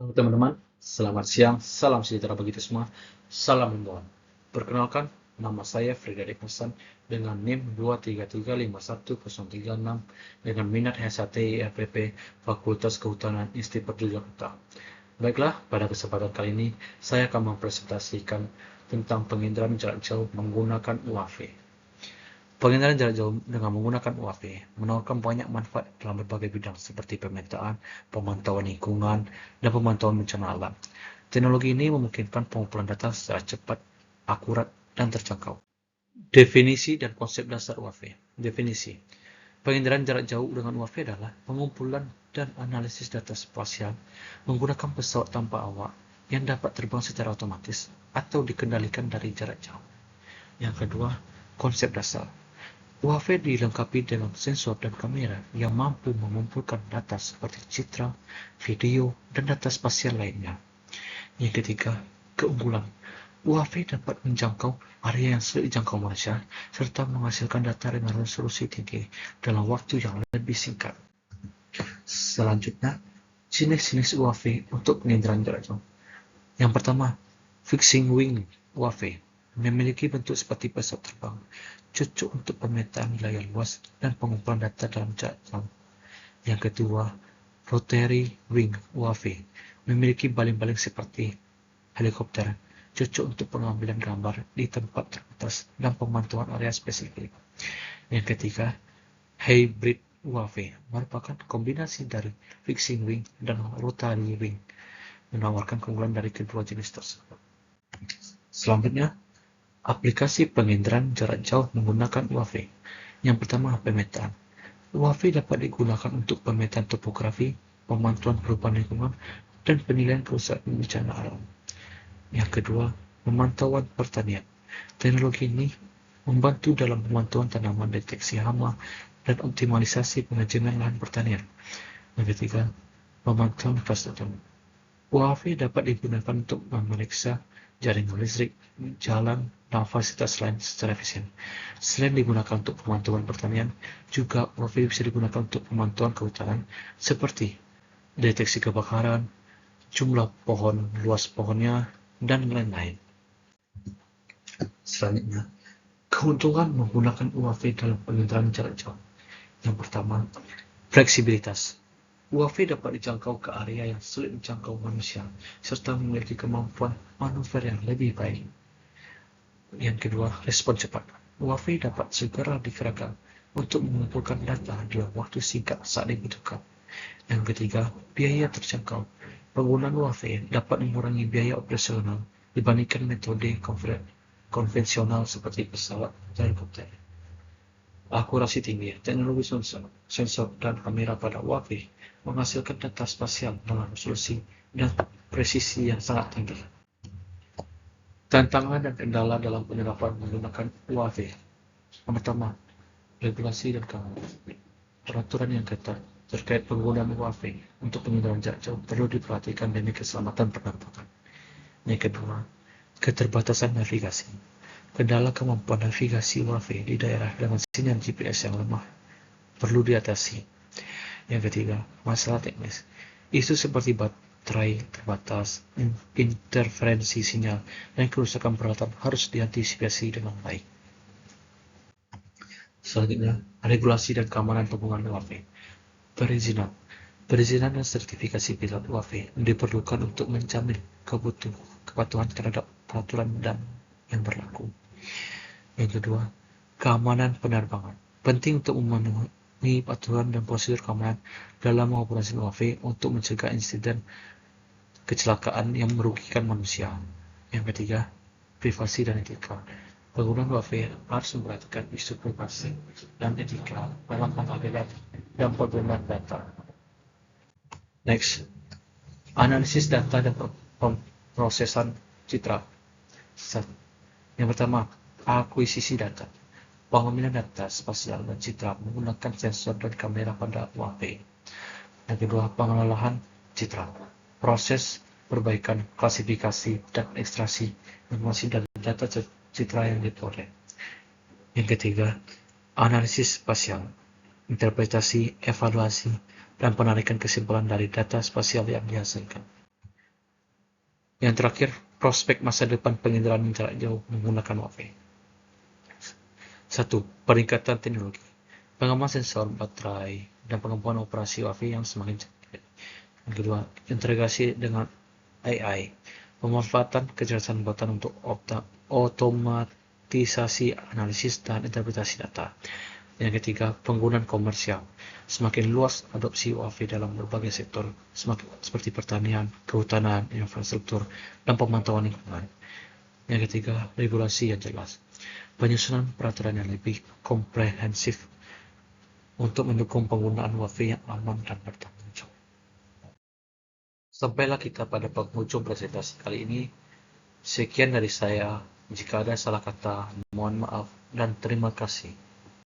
Halo teman-teman, selamat siang, salam sejahtera bagi kita semua, salam himbauan. Perkenalkan, nama saya Frederick Hasan dengan NIM 2335136 dengan minat HSAT FPP Fakultas Kehutanan Institut Jakarta. Baiklah, pada kesempatan kali ini saya akan mempresentasikan tentang penginderaan jarak jauh menggunakan UAV. Penginderaan jarak jauh dengan menggunakan UAV menawarkan banyak manfaat dalam berbagai bidang seperti pemetaan, pemantauan lingkungan, dan pemantauan bencana alam. Teknologi ini memungkinkan pengumpulan data secara cepat, akurat, dan terjangkau. Definisi dan konsep dasar UAV. Definisi. Penginderaan jarak jauh dengan UAV adalah pengumpulan dan analisis data spasial menggunakan pesawat tanpa awak yang dapat terbang secara otomatis atau dikendalikan dari jarak jauh. Yang kedua, konsep dasar. UAV dilengkapi dengan sensor dan kamera yang mampu mengumpulkan data seperti citra, video, dan data spasial lainnya. Yang ketiga, keunggulan. UAV dapat menjangkau area yang sulit dijangkau manusia serta menghasilkan data dengan resolusi tinggi dalam waktu yang lebih singkat. Selanjutnya, jenis-jenis UAV untuk penginderaan jarak jauh. Yang pertama, fixed wing UAV memiliki bentuk seperti pesawat terbang, cocok untuk pemetaan wilayah luas dan pengumpulan data dalam jarak jauh. Yang kedua, rotary wing UAV memiliki baling-baling seperti helikopter, cocok untuk pengambilan gambar di tempat terbatas dan pemantauan area spesifik. Yang ketiga, hybrid UAV merupakan kombinasi dari fixed wing dan rotary wing, menawarkan keunggulan dari kedua jenis tersebut. Selanjutnya, aplikasi penginderaan jarak jauh menggunakan UAV. Yang pertama, pemetaan. UAV dapat digunakan untuk pemetaan topografi, pemantauan perubahan lingkungan, dan penilaian kerusakan bencana alam. Yang kedua, pemantauan pertanian. Teknologi ini membantu dalam pemantauan tanaman, deteksi hama, dan optimalisasi manajemen lahan pertanian. Yang ketiga, pemantauan infrastruktur. UAV dapat digunakan untuk memeriksa jaringan listrik, jalan, dan fasilitas lain secara efisien. Selain digunakan untuk pemantauan pertanian, juga UAV bisa digunakan untuk pemantauan kehutanan seperti deteksi kebakaran, jumlah pohon, luas pohonnya, dan lain-lain. Selanjutnya, keuntungan menggunakan UAV dalam penginderaan jarak jauh. Yang pertama, fleksibilitas. UAV dapat dijangkau ke area yang sulit dijangkau manusia, serta memiliki kemampuan manuver yang lebih baik. Yang kedua, respon cepat. UAV dapat segera dikerahkan untuk mengumpulkan data dalam waktu singkat saat dibutuhkan. Yang ketiga, biaya terjangkau. Penggunaan UAV dapat mengurangi biaya operasional dibandingkan metode konvensional seperti pesawat dan helikopter. Akurasi tinggi. Teknologi sensor dan kamera pada UAV menghasilkan data spasial dengan resolusi dan presisi yang sangat tinggi. Tantangan dan kendala dalam penerapan menggunakan UAV. Yang pertama, regulasi dan keamanan. Peraturan yang ketat terkait penggunaan UAV untuk penginderaan jarak jauh perlu diperhatikan demi keselamatan penerbangan. Yang kedua, keterbatasan navigasi. Kendala kemampuan navigasi UAV di daerah dengan sinyal GPS yang lemah perlu diatasi. Yang ketiga, masalah teknis. Isu seperti baterai terbatas, interferensi sinyal, dan kerusakan peralatan harus diantisipasi dengan baik. Selanjutnya, regulasi dan keamanan penggunaan UAV. Perizinan. Perizinan dan sertifikasi pilot UAV diperlukan untuk menjamin kepatuhan terhadap peraturan dan yang berlaku. Yang kedua, keamanan penerbangan. Penting untuk memenuhi aturan dan prosedur keamanan dalam mengoperasikan UAV untuk mencegah insiden kecelakaan yang merugikan manusia. Yang ketiga, privasi dan etika. Penggunaan UAV harus memperhatikan isu privasi dan etika dalam pengambilan dan penggunaan data. Next, analisis data dan pemrosesan citra. Yang pertama, akuisisi data. Pengambilan data spasial dan citra menggunakan sensor dan kamera pada UAV. Yang kedua, pengelolaan citra. Proses perbaikan, klasifikasi, dan ekstraksi informasi dari data citra yang diperoleh. Yang ketiga, analisis spasial. Interpretasi, evaluasi, dan penarikan kesimpulan dari data spasial yang dihasilkan. Yang terakhir, prospek masa depan penginderaan jarak jauh menggunakan WiFi. 1. Peningkatan teknologi. Pengembangan sensor, baterai, dan pengembangan operasi WiFi yang semakin canggih. Yang kedua, integrasi dengan AI. Pemanfaatan kecerdasan buatan untuk otomatisasi analisis dan interpretasi data. Yang ketiga, penggunaan komersial. Semakin luas adopsi WiFi dalam berbagai sektor, seperti pertanian, kehutanan, infrastruktur, dan pemantauan lingkungan. Yang ketiga, regulasi yang jelas. Penyusunan peraturan yang lebih komprehensif untuk mendukung penggunaan WiFi yang aman dan bertanggung jawab. Sampailah kita pada penghujung presentasi kali ini. Sekian dari saya. Jika ada salah kata, mohon maaf dan terima kasih.